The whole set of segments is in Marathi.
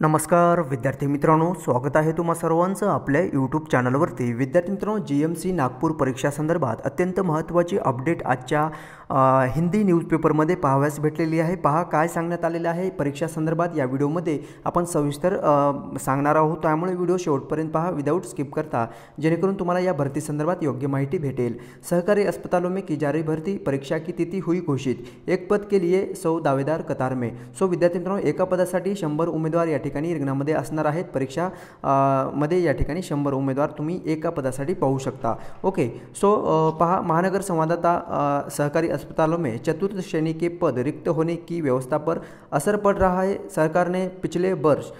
नमस्कार विद्यार्थी मित्रांनो, स्वागत आहे तुम्हा सर्वांचं आपल्या यूट्यूब चॅनलवरती। विद्यार्थी मित्रांनो, जीएमसी नागपूर परीक्षा संदर्भात अत्यंत महत्त्वाची अपडेट आजच्या हिंदी न्यूजपेपरमध्ये पाहावयास भेटलेली आहे। पहा काय सांगण्यात आलेलं आहे परीक्षा संदर्भात या व्हिडिओमध्ये आपण सविस्तर सांगणार आहोत, त्यामुळे व्हिडिओ शेवटपर्यंत पहा विदाउट स्किप करता, जेणेकरून तुम्हाला या भरती संदर्भात योग्य माहिती भेटेल। सहकारी अस्पतालों में की जा रही भर्ती, परीक्षा की तिथि हुई घोषित, एक पद के लिए 100 दावेदार कतार में। सो विद्यार्थी मित्रांनो, एका पदासाठी 100 उमेदवार या ठिकाणी रिंगणामध्ये असणार आहेत। परीक्षा मध्ये या ठिकाणी 100 उमेदवार तुम्ही एका पदासाठी पाहू शकता। ओके, सो पहा, महानगर संवाददाता, सहकारी अस्पतालों में चतुर्थ श्रेणी के पद रिक्त होने की व्यवस्था पर असर पड़ रहा है। सरकार ने पिछले वर्ष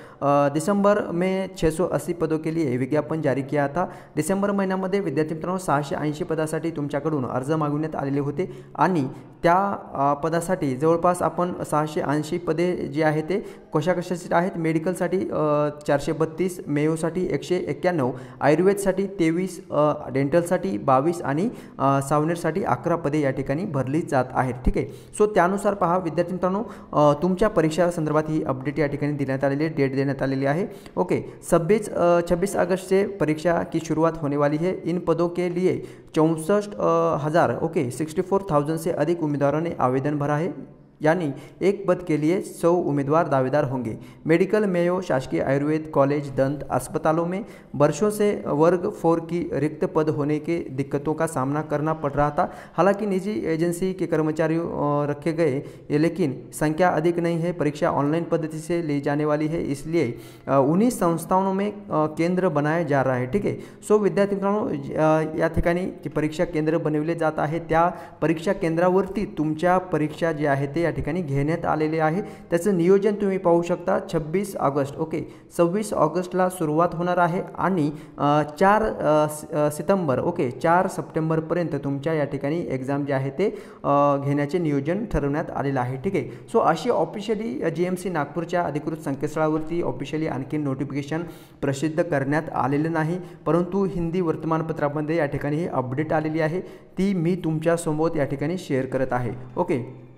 दिसंबर में 680 पदों के लिए विज्ञापन जारी किया था। डिसेंबर महिन्यामध्ये विद्यार्थी मित्रांनो 680 पदासाठी तुमच्याकडून अर्ज मागवण्यात आलेले होते आणि त्या पदासाठी जवळपास आपण 680 पदे जी आहेत ते कशाकशाची आहेत। मेडिकलसाठी 432, मेयोसाठी 191, आयुर्वेदसाठी 23, डेंटलसाठी 22 आणि सावनेरसाठी 11 पदे या ठिकाणी भरली जात आहेत। ठीक आहे, सो त्यानुसार पहा विद्यार्थी मित्रांनो, तुमच्या परीक्षा संदर्भात ही अपडेट या ठिकाणी देण्यात आलेली आहे, डेट देण्यात आलेली आहे। ओके, 26 अगस्त से परीक्षा की शुरुआत होने वाली है। इन पदों के लिए 64,000 64,000 से अधिक उम्मीदवारों ने आवेदन भरा है, यानी एक पद के लिए 100 उम्मीदवार दावेदार होंगे। मेडिकल, मेयो, शासकीय आयुर्वेद कॉलेज, दंत अस्पतालों में वर्षों से वर्ग 4 की रिक्त पद होने के दिक्कतों का सामना करना पड़ रहा था। हालांकि निजी एजेंसी के कर्मचारी रखे गए, लेकिन संख्या अधिक नहीं है। परीक्षा ऑनलाइन पद्धति से ली जाने वाली है, इसलिए उन्हीं संस्थाओं में केंद्र बनाया जा रहा है। ठीक आहे, सो विद्यार्थी मित्रांनो, या ठिकाणी परीक्षा केंद्र बनवले जात आहे, त्या परीक्षा केंद्रावरती तुमच्या परीक्षा जी आहे ते या ठिकाणी घेण्यात आलेले आहे। त्याचं नियोजन तुम्ही पाहू शकता। 26 ऑगस्ट 26 ऑगस्टला सुरुवात होणार आहे आणि 4 सप्टेंबरपर्यंत तुमच्या या ठिकाणी एक्झाम जे आहे ते घेण्याचे नियोजन ठरवण्यात आलेलं आहे। ठीक आहे, सो अशी ऑफिशियली जीएमसी नागपूरच्या अधिकृत संकेतस्थळावरती ऑफिशियली आणखी नोटिफिकेशन प्रसिद्ध करण्यात आलेलं नाही, परंतु हिंदी वर्तमानपत्रामध्ये या ठिकाणी ही अपडेट आलेली आहे, ती मी तुमच्यासमोर या ठिकाणी शेअर करत आहे। ओके,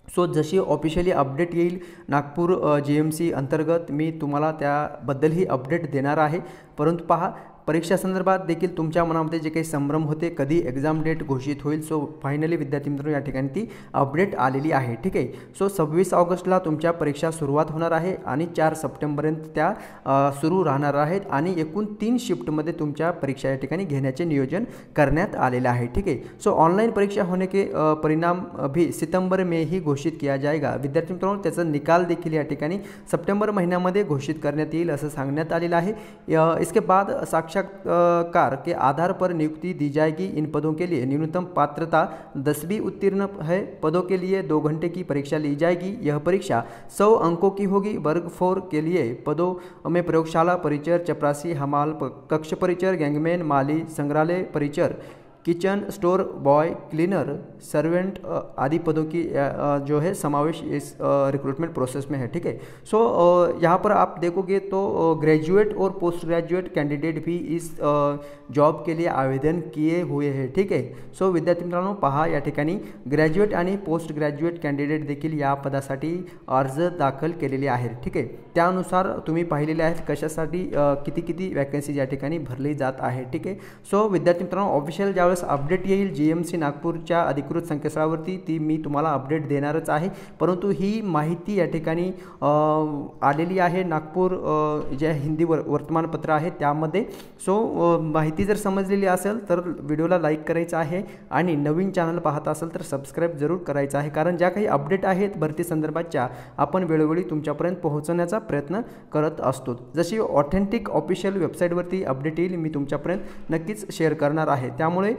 सो जशी ऑफिशियली अपडेट येईल नागपूर जीएमसी अंतर्गत मी तुम्हाला त्याबद्दल ही अपडेट देणार आहे। परंतु पहा, परीक्षा संदर्भात देखील तुमच्या मनामध्ये जे काही संभ्रम होते, कधी एक्झाम डेट घोषित होईल, सो फायनली विद्यार्थी मित्रांनो या ठिकाणी ती अपडेट आलेली आहे। ठीक आहे, सो 26 ऑगस्टला तुमच्या परीक्षा सुरुवात होणार आहे आणि 4 सप्टेंबरपर्यंत त्या सुरू राहणार आहेत आणि एकूण 3 शिफ्टमध्ये तुमच्या परीक्षा या ठिकाणी घेण्याचे नियोजन करण्यात आलेले आहे। ठीक आहे, सो ऑनलाइन परीक्षा होने के परिणाम भी सितंबर में ही घोषित किया जाएगा। विद्यार्थी मित्रांनो, त्याचा निकाल देखील या ठिकाणी सप्टेंबर महिन्यामध्ये घोषित करण्यात येईल असं सांगण्यात आलेलं आहे। इसके बाद साक्षात्कार के आधार पर नियुक्ति दी जाएगी। इन पदों के लिए न्यूनतम पात्रता 10वीं उत्तीर्ण है। पदों के लिए 2 घंटे की परीक्षा ली जाएगी। यह परीक्षा 100 अंकों की होगी। वर्ग 4 के लिए पदों में प्रयोगशाला परिचर, चपरासी, हमाल, कक्ष परिचर, गैंगमैन, माली, संग्रहालय परिचर, kitchen store boy, cleaner, servant आदि पदों की जो है समावेश इस रिक्रूटमेंट प्रोसेस में है। ठीक है, सो यहाँ पर आप देखोगे तो ग्रेजुएट और पोस्ट ग्रेजुएट कैंडिडेट भी इस जॉब के लिए आवेदन किए हुए हैं। ठीक है, सो विद्यार्थी मित्रांनो पहा, या ठिकाणी ग्रॅज्युएट आणि पोस्ट ग्रॅज्युएट कॅन्डिडेट देखील या पदासाठी अर्ज दाखल केलेले आहेत। ठीक आहे, त्यानुसार तुम्ही पाहिलेले आहेत कशासाठी किती वॅकन्सी या ठिकाणी भरली जात आहे। ठीक आहे, सो विद्यार्थी मित्रांनो, ऑफिशियल ज्यावेळेस अपडेट येईल जीएमसी नागपूरच्या अधिकृत संकेतस्थळावरती ती मी तुम्हाला अपडेट देणारच आहे, परंतु ही माहिती या ठिकाणी आलेली आहे नागपूर जे हिंदी वर्तमानपत्र आहे त्यामध्ये। सो माहिती जर समजलेली असेल तर व्हिडिओला लाईक करायचं आहे आणि नवीन चॅनल पाहत असेल तर सबस्क्राईब जरूर करायचं आहे, कारण ज्या काही अपडेट आहेत भरती संदर्भातच्या आपण वेळोवेळी तुमच्यापर्यंत पोहोचवण्याचा प्रयत्न करत असतो। जशी ऑथेंटिक ऑफिशियल वेबसाईटवरती अपडेट येईल मी तुमच्यापर्यंत नक्कीच शेअर करणार आहे, त्यामुळे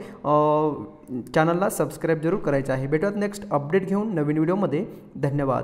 चॅनलला सबस्क्राईब जरूर करायचं आहे। भेटूयात नेक्स्ट अपडेट घेऊन नवीन व्हिडिओमध्ये। धन्यवाद।